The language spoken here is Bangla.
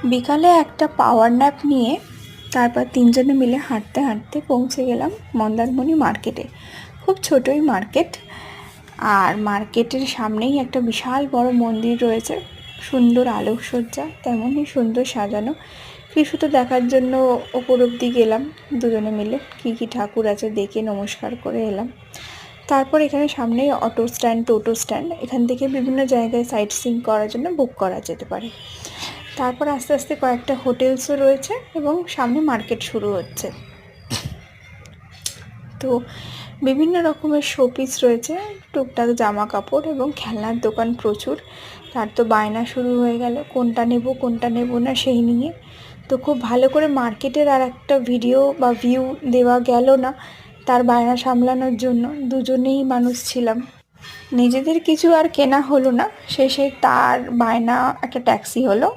বিকালে একটা পাওয়ার ন্যাপ নিয়ে তারপর তিনজনে মিলে হাঁটতে হাঁটতে পৌঁছে গেলাম মন্দারমণি মার্কেটে। খুব ছোটই মার্কেট, আর মার্কেটের সামনেই একটা বিশাল বড় মন্দির রয়েছে, সুন্দর আলোকসজ্জা, তেমনই সুন্দর সাজানো। কিছু তো দেখার জন্য ওপর অব্দি গেলাম দুজনে মিলে, কী ঠাকুর আছে দেখে নমস্কার করে এলাম। তারপর এখানে সামনেই অটো স্ট্যান্ড, টোটো স্ট্যান্ড, এখান থেকে বিভিন্ন জায়গায় সাইট সিইং করার জন্য বুক করা যেতে পারে। তারপর আস্তে আস্তে কয়েকটা হোটেলসও রয়েছে এবং সামনে মার্কেট শুরু হচ্ছে। তো বিভিন্ন রকমের শোপিস রয়েছে, টুকটাক জামা কাপড় এবং খেলনার দোকান প্রচুর। তার তো বায়না শুরু হয়ে গেল কোনটা নেব না সেই নিয়ে। তো খুব ভালো করে মার্কেটের আর একটা ভিডিও বা ভিউ দেওয়া গেল না, তার বায়না সামলানোর জন্য দুজনেই মানুষ ছিলাম। নিজেদের কিছু আর কেনা হলো না, শেষে তার বায়না একটা ট্যাক্সি হলো,